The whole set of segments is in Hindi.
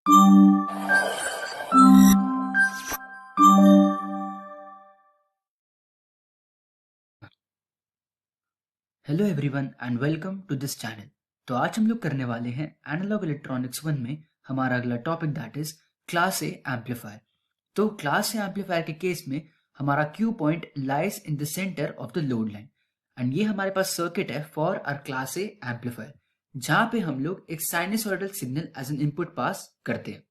Hello everyone and welcome to this channel. तो आज हम लोग करने वाले हैं एनालॉग इलेक्ट्रॉनिक्स 1 में हमारा अगला topic that is class A amplifier. तो क्लास ए एम्पलीफायर के केस में हमारा Q point lies in the centre of the load line and ये हमारे पास सर्किट है for our class A amplifier, जहाँ पे हम लोग एक sinusoidal signal as an input pass करते हैं।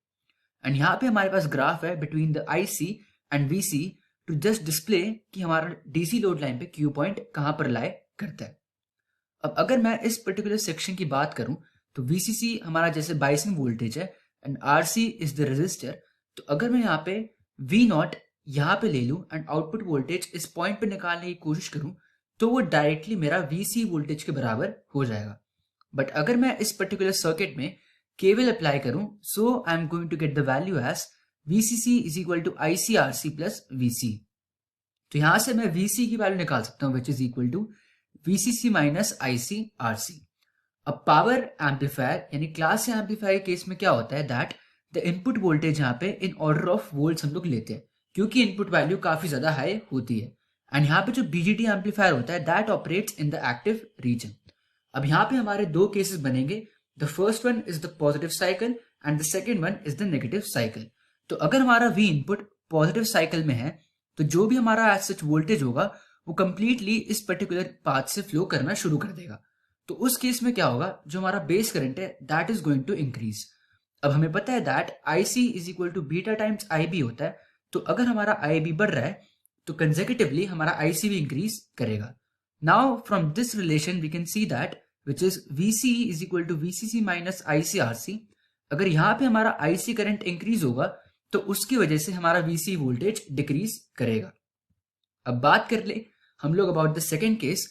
एंड यहाँ पे हमारे पास ग्राफ है between the IC and VC to just display कि हमारा डीसी लोड लाइन पे क्यू पॉइंट कहाँ पर लाई करता है। अब अगर मैं इस पर्टिकुलर सेक्शन की बात करूं तो वीसीसी हमारा जैसे बाइसिंग वोल्टेज है and RC is the resistor. तो अगर मैं यहाँ पे वी नॉट यहाँ पे ले लूं एंड आउटपुट वोल्टेज इस पॉइंट पे निकालने की कोशिश करूं तो वो डायरेक्टली मेरा वीसी वोल्टेज के बराबर हो जाएगा। बट अगर मैं इस पर्टिकुलर सर्किट में केवल अप्लाई करूं so I am going to get the value as VCC is equal to IC RC plus VC. तो यहां से मैं वीसी की वैल्यू निकाल सकता हूं which is equal to VCC minus IC RC। अब पावर एम्पलीफायर यानी क्लास एम्पलीफायर के केस में क्या होता है दैट द इनपुट वोल्टेज यहाँ पे इन ऑर्डर ऑफ वोल्ट्स हम लोग लेते हैं क्योंकि इनपुट वैल्यू काफी ज्यादा हाई होती है। एंड यहाँ पे जो बीजीटी एम्पलीफायर होता है that operates in the active region. अब यहाँ पे हमारे दो केसेस बनेंगे, the first one is the positive cycle and the second one is the negative cycle. तो अगर हमारा V इनपुट पॉजिटिव साइकिल में है तो जो भी हमारा एज सच वोल्टेज होगा वो कंप्लीटली इस पर्टिकुलर पाथ से फ्लो करना शुरू कर देगा। तो उस केस में क्या होगा, जो हमारा बेस करंट है that is going to increase. अब हमें पता है that IC is equal to beta times IB होता है। तो अगर हमारा IB बढ़ रहा है तो कंसेक्यूटिवली हमारा IC भी इंक्रीज करेगा। Now from this relation we can see that which is VC is equal to VCC minus IC RC। अगर यहाँ पे हमारा IC करंट इंक्रीज होगा तो उसकी वजह से हमारा VC वोल्टेज डिक्रीज करेगा। अब बात कर ले हम लोग अबाउट द सेकेंड केस,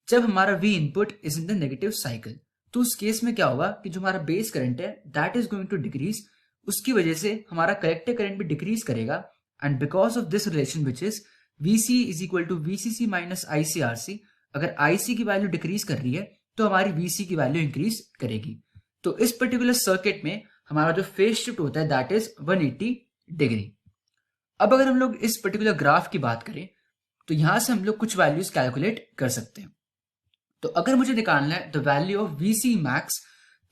जब हमारा V input is in the negative cycle. तो उस केस में क्या होगा कि जो हमारा बेस करंट है that is going to decrease, उसकी वजह से हमारा कलेक्टर करंट भी डिक्रीज करेगा। And because of this relation which is VC is equal to VCC minus IC RC, अगर IC की वैल्यू डिक्रीज कर रही है तो हमारी VC की वैल्यू इंक्रीज करेगी। तो इस पर्टिकुलर सर्किट में हमारा जो फेज शिफ्ट होता है दैट इज 180 डिग्री। अब अगर हम लोग इस पर्टिकुलर ग्राफ की बात करें तो यहां से हम लोग कुछ वैल्यूज कैलकुलेट कर सकते हैं। तो अगर मुझे निकालना है the value of VC max,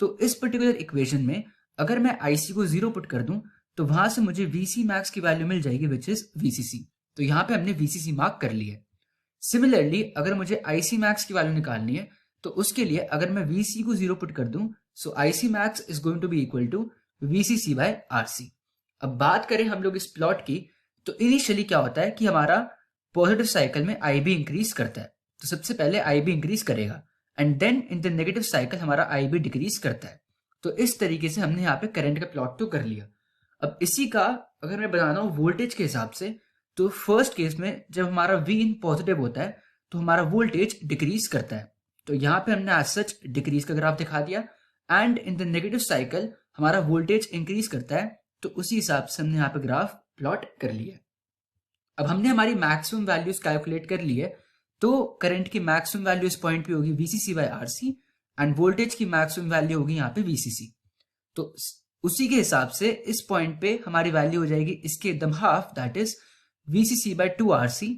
तो इस पर्टिकुलर इक्वेशन में अगर मैं IC को 0 पुट कर दूं तो वहां से मुझे VC मैक्स की वैल्यू मिल जाएगी विच इज VCC। तो यहां पे हमने VCC मार्क कर लिया है। सिमिलरली अगर मुझे IC मैक्स की वैल्यू निकालनी है तो उसके लिए अगर मैं VC को 0 पुट कर दूं so IC max is going to be equal to VCC by RC। अब बात करें हम लोग इस प्लॉट की, तो इनिशियली क्या होता है कि हमारा पॉजिटिव साइकिल में IB इंक्रीज करता है। तो सबसे पहले IB इंक्रीज करेगा and then in the negative cycle हमारा IB डिक्रीज करता है। तो इस तरीके से हमने यहाँ पे करंट का प्लॉट तो कर लिया। अब इसी का अगर मैं बताना हूँ वोल्टेज के हिसाब से, तो फर्स्ट केस में जब हमारा V इन पॉजिटिव होता है तो हमारा वोल्टेज डिक्रीज करता है। तो यहाँ पे हमने एज सच डिक्रीज का ग्राफ दिखा दिया and in the negative cycle हमारा वोल्टेज इंक्रीज करता है। तो उसी हिसाब से हमने यहाँ पे ग्राफ प्लॉट कर लिया। अब हमने हमारी मैक्सिमम वैल्यूज कैलकुलेट कर ली है, तो करंट की मैक्सिमम वैल्यू इस पॉइंट पे होगी VCC by RC and voltage की मैक्सिमम वैल्यू होगी यहाँ पे VCC। तो उसी के हिसाब से इस पॉइंट पे हमारी वैल्यू हो जाएगी इसके एकदम half that is VCC by 2 RC।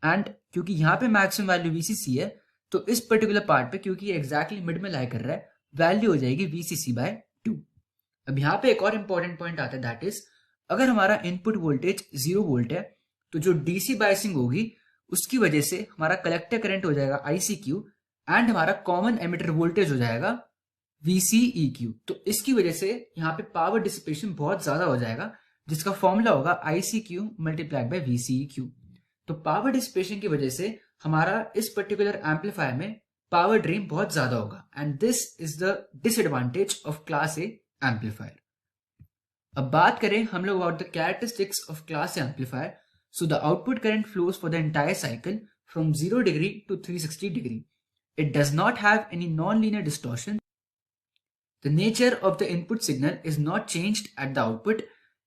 And क्योंकि यहाँ पे मैक्सिमम वैल्यू VCC है तो इस पर्टिकुलर पार्ट पे क्योंकि ये एग्जैक्टली मिड में लाई कर रहा है वैल्यू हो जाएगी VCC बाय 2। अब यहाँ पे एक और इंपॉर्टेंट पॉइंट आता है दैट इज अगर हमारा इनपुट वोल्टेज 0 वोल्ट है तो जो DC बायसिंग होगी उसकी वजह से हमारा कलेक्टर करंट हो जाएगा ICQ एंड हमारा कॉमन एमिटर वोल्टेज हो जाएगा VCEQ। तो इसकी वजह से यहाँ पे पावर डिसिपेशन बहुत ज्यादा हो जाएगा जिसका फॉर्मूला होगा ICQ मल्टीप्लाइड बाय VCEQ। तो पावर डिसिपेशन की वजह से हमारा इस पर्टिकुलर एम्पलीफायर में पावर ड्रेन बहुत ज्यादा होगा and this is the disadvantage of class A amplifier. अब बात करें हम लोग about the characteristics of class A amplifier. So the output current flows for the entire cycle from 0 degree to 360 degree. It does not have any non-linear distortion. The nature of the input signal is not changed at the output.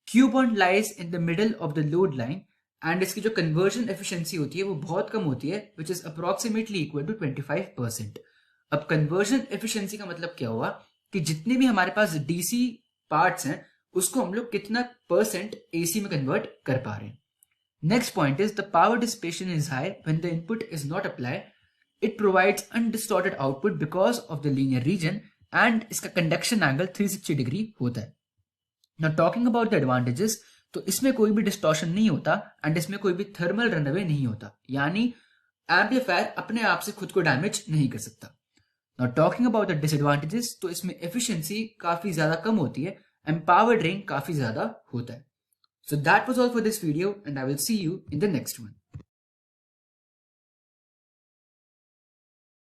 Q point lies in the middle of the load line and इसकी जो conversion efficiency होती है वो बहुत कम होती है which is approximately equal to 25%. अब conversion efficiency का मतलब क्या हुआ कि जितने भी हमारे पास DC parts हैं उसको हम लोग कितना परसेंट AC में कन्वर्ट कर पा रहे हैं। Next point is the power dissipation is high when the input is not apply, it provides undistorted output because of the linear region and इसका कंडक्शन एंगल 360 डिग्री होता है। Now talking about the advantages, तो इसमें कोई भी डिस्टॉर्शन नहीं होता एंड इसमें कोई भी थर्मल रनअवे नहीं होता, यानी एम्पलीफायर अपने आप से खुद को डैमेज नहीं कर सकता। Now talking about the disadvantages, तो इसमें एफिशिएंसी काफी ज्यादा कम होती है एंड पावर ड्रेन काफी ज्यादा होता है। So that was all for this video and I will see you in the next one.